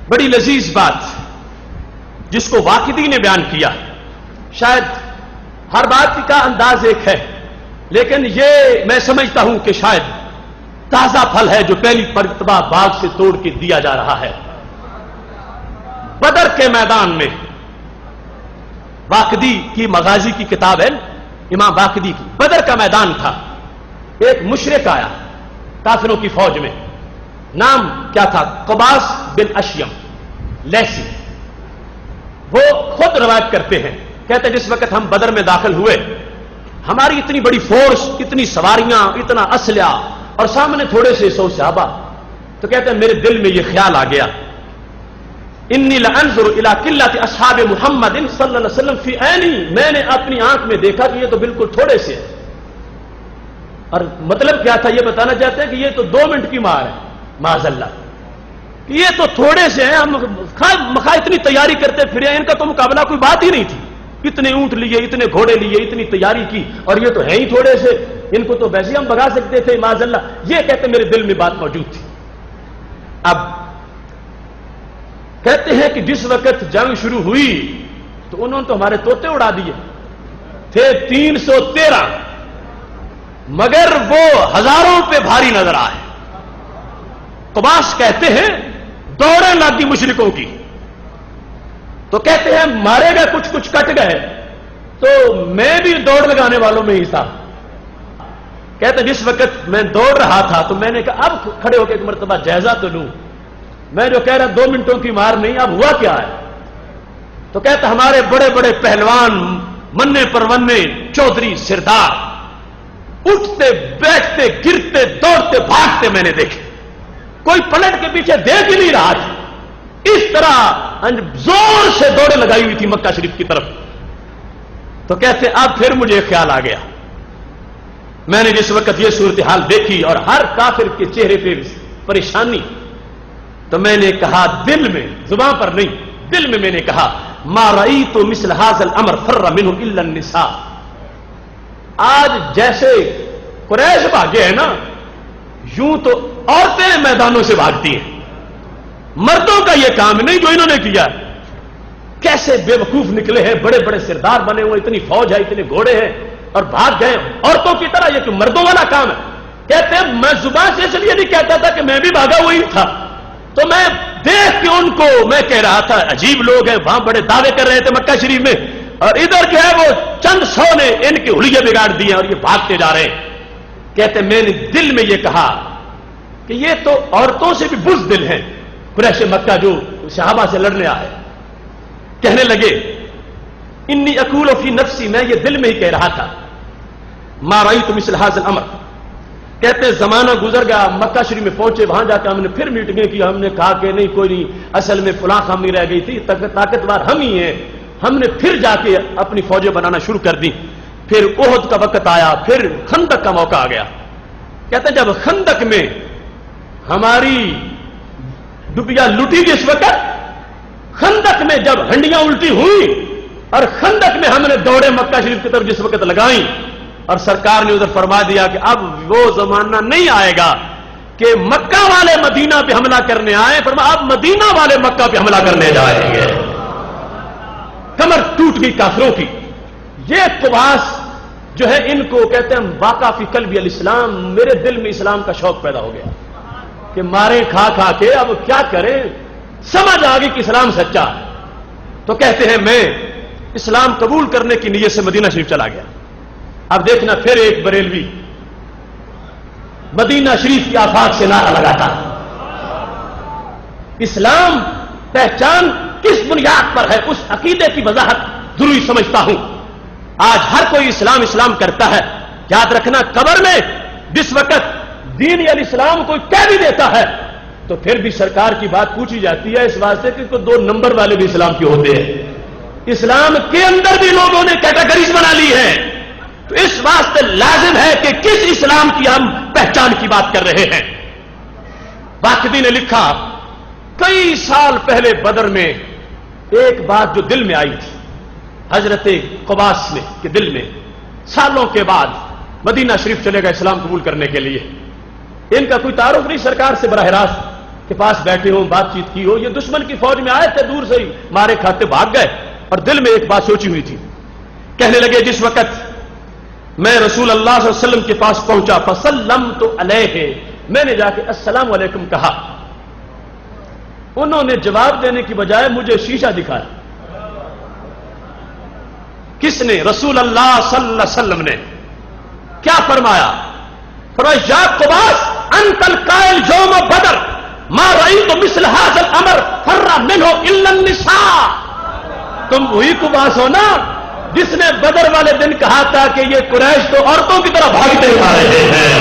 بڑی لذیذ بات جس کو واقدی نے بیان کیا. شاید ہر بات کا انداز ایک ہے، لیکن یہ میں سمجھتا ہوں کہ شاید تازہ پھل ہے جو پہلی مرتبہ باغ سے توڑ کے دیا جا رہا ہے. بدر کے میدان میں واقدی کی مغازی کی کتاب ہے، امام واقدی کی. بدر کا میدان تھا، ایک مشرک آیا کافروں کی فوج میں، نام کیا تھا؟ قباس بن اشیم لیسی. وہ خود روایت کرتے ہیں، کہتے ہیں جس وقت ہم بدر میں داخل ہوئے، ہماری اتنی بڑی فورس، اتنی سواریاں، اتنا اسلحہ اور سامنے تھوڑے سے 100 صحابہ، تو کہتے ہیں میرے دل میں یہ خیال آ گیا، انی لانظر الی قلۃ اصحاب محمد صلی اللہ علیہ وسلم فی عینی. میں نے اپنی آنکھ میں دیکھا کہ یہ تو بالکل تھوڑے سے ہے. اور مطلب کیا تھا؟ یہ بتانا چاہتے ہیں کہ یہ تو 2 منٹ کی مار ہے، معاذ اللہ، کہ یہ تو تھوڑے سے ہیں. ہم مخا اتنی تیاری کرتے پھرے، ان کا تو مقابلہ کوئی بات ہی نہیں تھی. اتنے اونٹ لیے، اتنے گھوڑے لیے، اتنی تیاری کی، اور یہ تو ہیں ہی تھوڑے سے، ان کو تو ویسے ہم بھگا سکتے تھے، معاذ اللہ. یہ کہتے میرے دل میں بات موجود تھی. اب کہتے ہیں کہ جس وقت جنگ شروع ہوئی تو انہوں نے تو ہمارے طوطے اڑا دیے تھے. 313، مگر وہ ہزاروں پہ بھاری نظر آئے. قباس کہتے ہیں دوڑیں لگی مشرکوں کی، تو کہتے ہیں مارے گئے، کچھ کٹ گئے، تو میں بھی دوڑ لگانے والوں میں ہی تھا. کہتے ہیں جس وقت میں دوڑ رہا تھا تو میں نے کہا اب کھڑے ہو کے ایک مرتبہ جائزہ تو لوں، میں جو کہہ رہا 2 منٹوں کی مار نہیں، اب ہوا کیا ہے؟ تو کہتے ہمارے بڑے بڑے پہلوان، منے پرونے، چودھری، سردار اٹھتے بیٹھتے گرتے دوڑتے بھاگتے میں نے دیکھے، کوئی پلٹ کے پیچھے دیکھ ہی نہیں رہا تھا. اس طرح زور سے دوڑیں لگائی ہوئی تھی مکہ شریف کی طرف. تو کہتے اب پھر مجھے خیال آ گیا، میں نے جس وقت یہ صورتحال دیکھی اور ہر کافر کے چہرے پہ پریشانی، تو میں نے کہا دل میں، زبان پر نہیں، دل میں نے کہا ما رأیت مثل هذا الامر فر منه الا النساء. آج جیسے قریش بھاگے ہیں نا، یوں تو عورتیں میدانوں سے بھاگتی ہیں. مردوں کا یہ کام نہیں جو انہوں نے کیا. کیسے بے وقوف نکلے ہیں، بڑے بڑے سردار بنے ہوئے، اتنی فوج ہے، اتنے گھوڑے ہیں، اور بھاگ گئے عورتوں کی طرح. یہ تو مردوں والا کام ہے. کہتے ہیں میں زبان سے اس لیے نہیں کہتا تھا کہ میں بھی بھاگا وہی تھا، تو میں دیکھ کے ان کو میں کہہ رہا تھا عجیب لوگ ہیں، وہاں بڑے دعوے کر رہے تھے مکہ شریف میں، اور ادھر جو ہے وہ چند 100 نے ان کے حلیے بگاڑ دیے اور یہ بھاگتے جا رہے ہیں. کہتے میں نے دل میں یہ کہا کہ یہ تو عورتوں سے بھی بزدل ہیں قریش مکہ جو صحابہ سے لڑنے آئے. کہنے لگے انی اقول فی نفسی، میں یہ دل میں ہی کہہ رہا تھا ما رأیت مثل هذا الامر. کہتے زمانہ گزر گیا، مکہ شریف میں پہنچے، وہاں جا کے ہم نے پھر میٹنگیں کی. ہم نے کہا کہ نہیں کوئی نہیں، اصل میں فلاں خامی رہ گئی تھی، طاقتور ہم ہی ہیں. ہم نے پھر جا کے اپنی فوجیں بنانا شروع کر دی. پھر احد کا وقت آیا، پھر خندق کا موقع آ گیا. کہتے جب خندق میں ہماری ڈبیا لٹی جس وقت، خندق میں جب ہنڈیاں الٹی ہوئی اور خندق میں ہم نے دوڑے مکہ شریف کی طرف جس وقت لگائیں، اور سرکار نے ادھر فرما دیا کہ اب وہ زمانہ نہیں آئے گا کہ مکہ والے مدینہ پہ حملہ کرنے آئے، فرما اب مدینہ والے مکہ پہ حملہ کرنے جائیں گے. کمر ٹوٹ گئی کافروں کی. یہ قباس جو ہے ان کو کہتے ہیں واقع فی قلبی الاسلام، میرے دل میں اسلام کا شوق پیدا ہو گیا کہ مارے کھا کھا کے اب کیا کریں، سمجھ آ گئی کہ اسلام سچا ہے. تو کہتے ہیں میں اسلام قبول کرنے کی نیت سے مدینہ شریف چلا گیا. اب دیکھنا پھر ایک بریلوی مدینہ شریف کی آفاق سے نعرہ لگاتا، اسلام پہچان کس بنیاد پر ہے، اس عقیدے کی وضاحت ضروری سمجھتا ہوں. آج ہر کوئی اسلام اسلام کرتا ہے. یاد رکھنا قبر میں جس وقت دین الاسلام کوئی کہہ بھی دیتا ہے تو پھر بھی سرکار کی بات پوچھی جاتی ہے، اس واسطے کہ 2 نمبر والے بھی اسلام کے ہوتے ہیں. اسلام کے اندر بھی لوگوں نے کیٹیگریز بنا لی ہے، تو اس واسطے لازم ہے کہ کس اسلام کی ہم پہچان کی بات کر رہے ہیں. واقدی نے لکھا کئی سال پہلے بدر میں ایک بات جو دل میں آئی تھی حضرت قباس میں کہ دل میں، سالوں کے بعد مدینہ شریف چلے گا اسلام قبول کرنے کے لیے. ان کا کوئی تعارف نہیں سرکار سے براہ راست، کے پاس بیٹھے ہوں، بات چیت کی ہو، یہ دشمن کی فوج میں آئے تھے، دور سے ہی مارے کھاتے بھاگ گئے، اور دل میں ایک بات سوچی ہوئی تھی. کہنے لگے جس وقت میں رسول اللہ صلی اللہ علیہ وسلم کے پاس پہنچا فسلمت علیہ، میں نے جا کے السلام علیکم کہا، انہوں نے جواب دینے کی بجائے مجھے شیشہ دکھایا. کس نے؟ رسول اللہ صلی اللہ علیہ وسلم نے. کیا فرمایا؟ فرمایا یا قباس انت القائل یوم بدر ما رأیت مثل هذا الامر فر منه الا النساء. تم وہی قباس ہو نا جس نے بدر والے دن کہا تھا کہ یہ قریش تو عورتوں کی طرح بھاگتے آ رہے ہیں.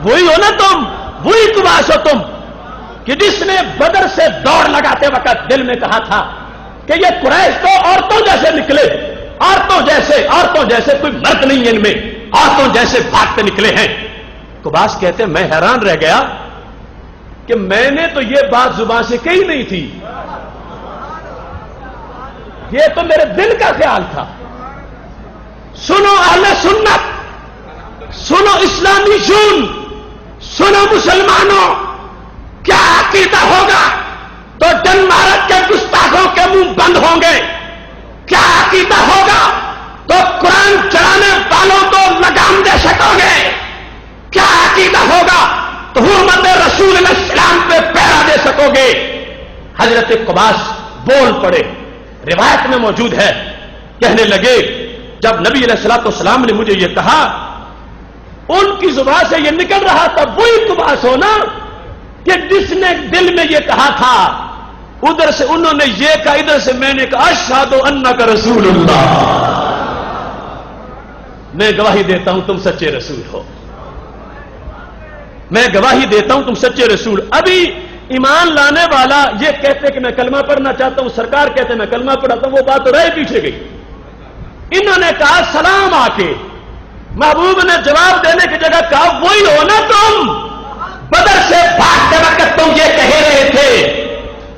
وہی ہو نا تم، وہی قباس ہو تم کہ جس نے بدر سے دوڑ لگاتے وقت دل میں کہا تھا کہ یہ قریش تو عورتوں جیسے نکلے، عورتوں جیسے کوئی مرد نہیں ہے ان میں، عورتوں جیسے بھاگتے نکلے ہیں. قباس کہتے میں حیران رہ گیا کہ میں نے تو یہ بات زبان سے کہی نہیں تھی، یہ تو میرے دل کا خیال تھا. سنو اہل سنت، سنو اسلامی جون، سنو مسلمانوں، کیا عقیدہ ہوگا تو ڈنمارک کے گستاخوں کے منہ بند ہوں گے. کیا عقیدہ ہوگا تو قرآن چڑھانے والوں کو لگام دے سکو گے. کیا عقیدہ ہوگا تو حرمت رسول علیہ السلام پہ پہرا دے سکو گے. حضرت قباس بول پڑے، روایت میں موجود ہے. کہنے لگے جب نبی علیہ الصلوۃ والسلام نے مجھے یہ کہا، ان کی زبان سے یہ نکل رہا تھا وہی قباس ہونا کہ جس نے دل میں یہ کہا تھا. ادھر سے انہوں نے یہ کہا، ادھر سے میں نے کہا اشہد انک رسول اللہ، میں گواہی دیتا ہوں تم سچے رسول ہو، میں گواہی دیتا ہوں تم سچے رسول. ابھی ایمان لانے والا یہ کہتے کہ میں کلمہ پڑھنا چاہتا ہوں، سرکار کہتے میں کلمہ پڑھاتا ہوں، وہ بات تو رہ پیچھے گئی. انہوں نے کہا سلام آ کے، محبوب نے جواب دینے کی جگہ کہا وہی ہو نا تم بدر سے بھاگتے وقت تم یہ کہہ رہے تھے.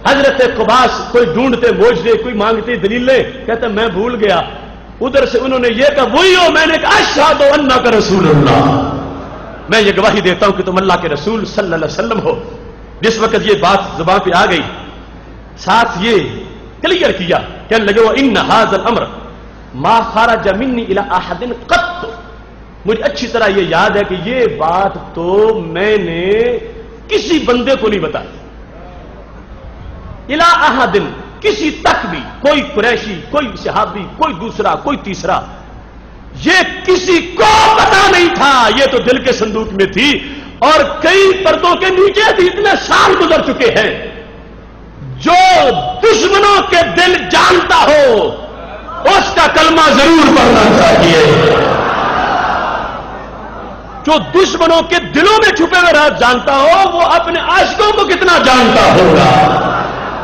حضرت قباس کوئی ڈھونڈتے موجدے، کوئی مانگتے دلیلیں، کہتے میں بھول گیا. ادھر سے انہوں نے یہ کہا وہی ہو، میں نے کہا اشہد انک رسول اللہ، میں یہ گواہی دیتا ہوں کہ تم اللہ کے رسول صلی اللہ علیہ وسلم ہو. جس وقت یہ بات زبان پہ آ گئی، ساتھ یہ کلیئر کیا، کہنے لگے وہ ان ھذا الامر ما خرج منی الی احد قط. مجھے اچھی طرح یہ یاد ہے کہ یہ بات تو میں نے کسی بندے کو نہیں بتائی. الی احد، کسی تک بھی، کوئی قریشی، کوئی صحابی، کوئی دوسرا، کوئی تیسرا، یہ کسی کو پتا نہیں تھا. یہ تو دل کے صندوق میں تھی اور کئی پردوں کے نیچے بھی. اتنے سال گزر چکے ہیں. جو دشمنوں کے دل جانتا ہو اس کا کلمہ ضرور پڑھنا چاہیے. جو دشمنوں کے دلوں میں چھپے ہوئے راز جانتا ہو وہ اپنے عاشقوں کو کتنا جانتا ہوگا.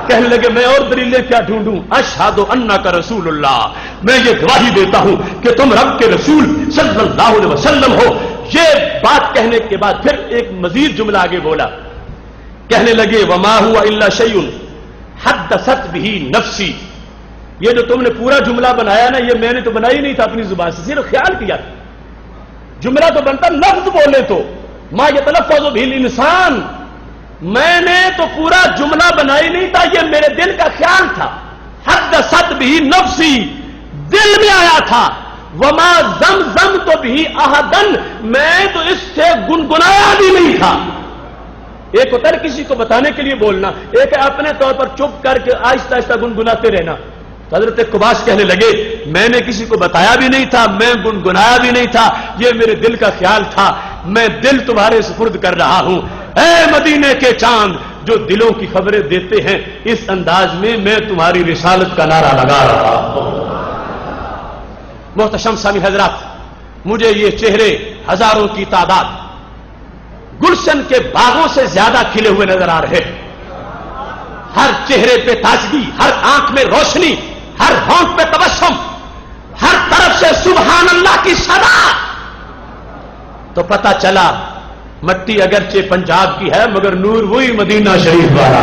کہنے لگے میں اور دلیلیں کیا ڈھونڈوں، اشہد انک رسول اللہ، میں یہ گواہی دیتا ہوں کہ تم رب کے رسول صلی اللہ علیہ وسلم ہو. یہ بات کہنے کے بعد پھر ایک مزید جملہ آگے بولا. کہنے لگے وما ہوا الا شیء حدثت به نفسی. یہ جو تم نے پورا جملہ بنایا نا، یہ میں نے تو بنائی نہیں تھا اپنی زبان سے، صرف خیال کیا تھا. جملہ تو بنتا لفظ بولے تو ما یتلفظ به الانسان، میں نے تو پورا جملہ بنائی نہیں تھا، یہ میرے دل کا خیال تھا. حدثت به نفسی، دل میں آیا تھا. وما زمزم تو بھی احدن، میں تو اس سے گنگنایا بھی نہیں تھا. ایک ہوتا ہے کسی کو بتانے کے لیے بولنا، ایک ہے اپنے طور پر چپ کر کے آہستہ آہستہ گنگناتے رہنا. تو حضرت قباس کہنے لگے میں نے کسی کو بتایا بھی نہیں تھا، میں گنگنایا بھی نہیں تھا، یہ میرے دل کا خیال تھا. میں دل تمہارے سپرد کر رہا ہوں. اے مدینے کے چاند جو دلوں کی خبریں دیتے ہیں، اس انداز میں میں تمہاری رسالت کا نعرہ لگا رہا ہوں. محتشم سامع حضرات، مجھے یہ چہرے ہزاروں کی تعداد گلشن کے باغوں سے زیادہ کھلے ہوئے نظر آ رہے. ہر چہرے پہ تازگی، ہر آنکھ میں روشنی، ہر ہونٹ پہ تبسم، ہر طرف سے سبحان اللہ کی صدا. تو پتہ چلا مٹی اگرچہ پنجاب کی ہے مگر نور وہی مدینہ شریف والا.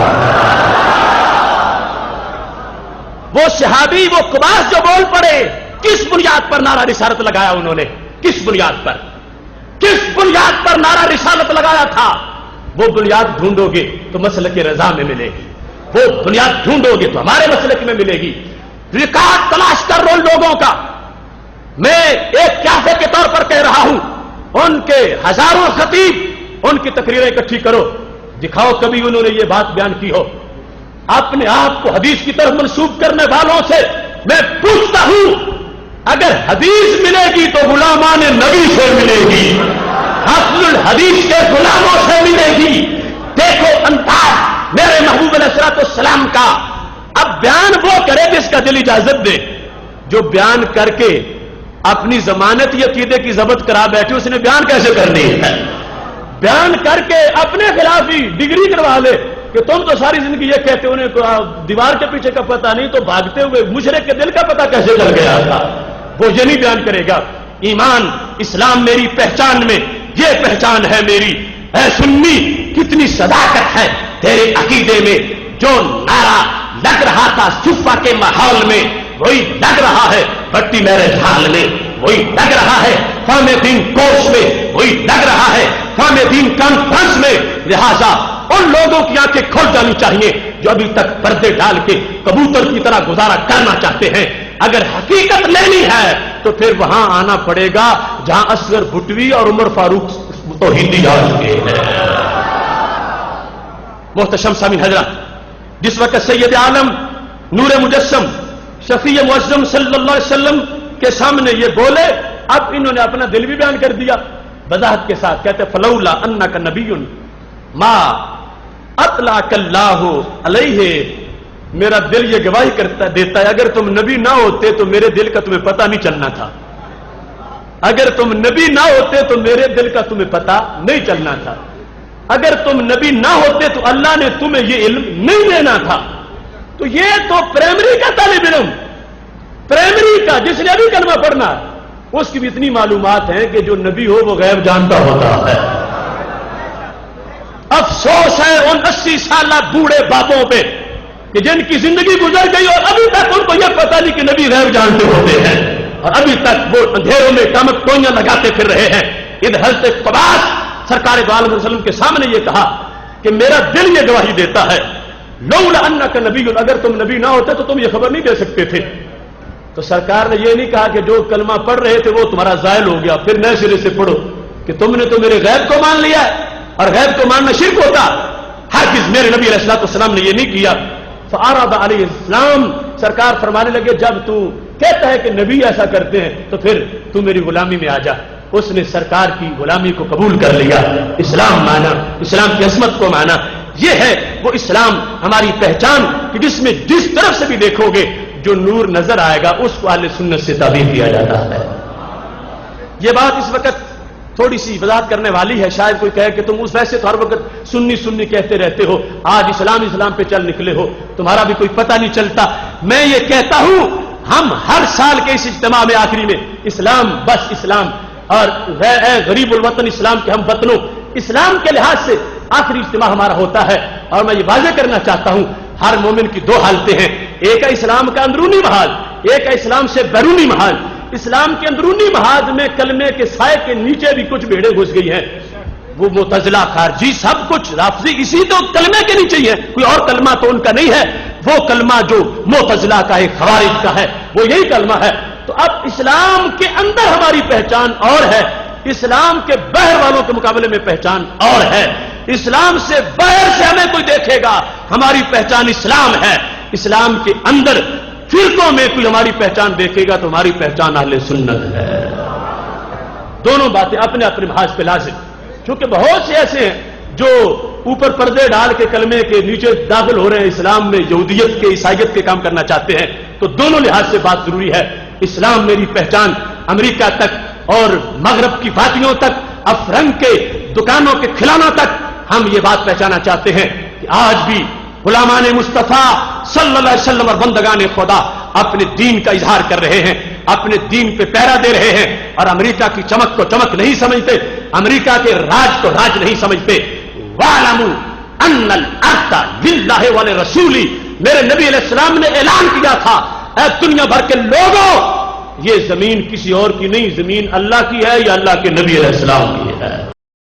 وہ صحابی، وہ قباس جو بول پڑے، کس بنیاد پر نعرہ رسالت لگایا انہوں نے؟ کس بنیاد پر؟ کس بنیاد پر نعرہ رسالت لگایا تھا، وہ بنیاد ڈھونڈو گے تو مسلک رضا میں ملے گی، وہ بنیاد ڈھونڈو گے تو ہمارے مسلک میں ملے گی۔ ریکارڈ تلاش کر رہے لوگوں کا، میں ایک کیفے کے طور پر کہہ رہا ہوں، ان کے ہزاروں خطیب ان کی تقریریں اکٹھی کرو، دکھاؤ کبھی انہوں نے یہ بات بیان کی ہو۔ اپنے آپ کو حدیث کی طرف منسوب کرنے والوں سے میں پوچھتا ہوں، اگر حدیث ملے گی تو غلامان نبی سے ملے گی، حفظ الحدیث کے غلاموں سے ملے گی۔ دیکھو انداز میرے محبوب علیہ الصلوۃ والسلام کا۔ اب بیان وہ کرے جس کا دل اجازت دے، جو بیان کر کے اپنی ضمانت یا عقیدے کی ضبط کرا بیٹھے، اس نے بیان کیسے کرنی ہے؟ بیان کر کے اپنے خلاف ہی ڈگری کروا لے کہ تم تو ساری زندگی یہ کہتے انہیں دیوار کے پیچھے کا پتہ نہیں، تو بھاگتے ہوئے مشرک کے دل کا پتہ کیسے چل گیا تھا؟ وہ یہ نہیں بیان کرے گا۔ ایمان اسلام میری پہچان میں، یہ پہچان ہے میری۔ اے سنی، کتنی صداقت ہے تیرے عقیدے میں، جو نعرہ لگ رہا تھا صفہ کے ماحول میں وہی لگ رہا ہے بٹی میرے حال میں، وہی لگ رہا ہے فہم دین کورس میں، وہی لگ رہا ہے فہم دین کانفرنس میں۔ لہذا ان لوگوں کی آنکھیں کھول جانی چاہیے جو ابھی تک پردے ڈال کے کبوتر کی طرح گزارا کرنا چاہتے ہیں۔ اگر حقیقت لینی ہے تو پھر وہاں آنا پڑے گا جہاں اصغر بھٹوی اور عمر فاروق توحیدی آ چکے ہیں۔ محتشم سامعین حضرات، جس وقت سید عالم نور مجسم شفیع معظم صلی اللہ علیہ وسلم کے سامنے یہ بولے، اب انہوں نے اپنا دل بھی بیان کر دیا وضاحت کے ساتھ۔ کہتے فلولا انک نبی ما اطلعک اللہ علیہ، میرا دل یہ گواہی دیتا ہے اگر تم نبی نہ ہوتے تو میرے دل کا تمہیں پتہ نہیں چلنا تھا، اگر تم نبی نہ ہوتے تو میرے دل کا تمہیں پتہ نہیں چلنا تھا، اگر تم نبی نہ ہوتے تو اللہ نے تمہیں یہ علم نہیں دینا تھا۔ تو یہ تو پرائمری کا طالب علم، پرائمری کا جس نے ابھی کلمہ پڑھنا اس کی بھی اتنی معلومات ہیں کہ جو نبی ہو وہ غیب جانتا ہوتا ہے۔ افسوس ہے ان 80 سالہ بوڑھے بابوں پہ کہ جن کی زندگی گزر گئی اور ابھی تک ان کو یہ پتہ نہیں کہ نبی غیب جانتے ہوتے ہیں، اور ابھی تک وہ اندھیروں میں ٹمک ٹوئیاں لگاتے پھر رہے ہیں۔ ادھر حضرت قباس سرکار دو عالم وسلم کے سامنے یہ کہا کہ میرا دل یہ گواہی دیتا ہے لولا انک نبی، اگر تم نبی نہ ہوتے تو تم یہ خبر نہیں دے سکتے تھے۔ تو سرکار نے یہ نہیں کہا کہ جو کلمہ پڑھ رہے تھے وہ تمہارا زائل ہو گیا پھر نئے سرے سے پڑھو، کہ تم نے تو میرے غیب کو مان لیا اور غیب کو ماننا شرک ہوتا۔ ہرگز میرے نبی علیہ الصلوۃ والسلام نے یہ نہیں کیا۔ فأعرض علیہ السلام، سرکار فرمانے لگے جب تو کہتا ہے کہ نبی ایسا کرتے ہیں تو پھر تو میری غلامی میں آ جا۔ اس نے سرکار کی غلامی کو قبول کر لیا، اسلام مانا، اسلام کی عظمت کو مانا۔ یہ ہے وہ اسلام ہماری پہچان کہ جس میں جس طرف سے بھی دیکھو گے جو نور نظر آئے گا اس کو اہل سنت سے تعبیر کیا جاتا ہے۔ یہ بات اس وقت تھوڑی سی وضاحت کرنے والی ہے، شاید کوئی کہے کہ تم اس ویسے تو ہر وقت سنی سنی کہتے رہتے ہو، آج اسلام اسلام پہ چل نکلے ہو، تمہارا بھی کوئی پتہ نہیں چلتا۔ میں یہ کہتا ہوں ہم ہر سال کے اس اجتماع میں آخری میں اسلام بس اسلام اور اے غریب الوطن اسلام کے ہم وطنوں، اسلام کے لحاظ سے آخری اجتماع ہمارا ہوتا ہے۔ اور میں یہ واضح کرنا چاہتا ہوں ہر مومن کی دو حالتیں ہیں، ایک ہے اسلام کا اندرونی محاذ، ایک ہے اسلام سے بیرونی محاذ۔ اسلام کے اندرونی محاذ میں کلمے کے سائے کے نیچے بھی کچھ بھیڑیں گھس گئی ہیں، وہ معتزلہ خارجی سب کچھ لفظی اسی تو کلمے کے نیچے ہی ہے، کوئی اور کلمہ تو ان کا نہیں ہے۔ وہ کلمہ جو معتزلہ کا ہے، خوارج کا ہے، وہ یہی کلمہ ہے۔ تو اب اسلام کے اندر ہماری پہچان اور ہے، اسلام کے باہر والوں کے مقابلے میں پہچان اور ہے۔ اسلام سے باہر سے ہمیں کوئی دیکھے گا ہماری پہچان اسلام ہے، اسلام کے اندر فرقوں میں کوئی ہماری پہچان دیکھے گا تو ہماری پہچان اہل سنت ہے۔ دونوں باتیں اپنے اپنے محاذ پہ لازم، کیونکہ بہت سے ایسے ہیں جو اوپر پردے ڈال کے کلمے کے نیچے داخل ہو رہے ہیں، اسلام میں یہودیت کے عیسائیت کے کام کرنا چاہتے ہیں۔ تو دونوں لحاظ سے بات ضروری ہے۔ اسلام میری پہچان امریکہ تک اور مغرب کی وادیوں تک، افرنگ کے دکانوں کے کھلانوں تک ہم یہ بات پہچانا چاہتے ہیں کہ آج بھی غلامان مصطفیٰ صلی اللہ علیہ وسلم اور بندگان خدا اپنے دین کا اظہار کر رہے ہیں، اپنے دین پہ پہرا دے رہے ہیں، اور امریکہ کی چمک کو چمک نہیں سمجھتے، امریکہ کے راج کو راج نہیں سمجھتے۔ وَاعْلَمُوا أَنَّ الْأَرْضَ لِلَّهِ وَلِرَسُولِهِ، میرے نبی علیہ السلام نے اعلان کیا تھا اے دنیا بھر کے لوگوں، یہ زمین کسی اور کی نہیں، زمین اللہ کی ہے یا اللہ کے نبی علیہ السلام کی ہے۔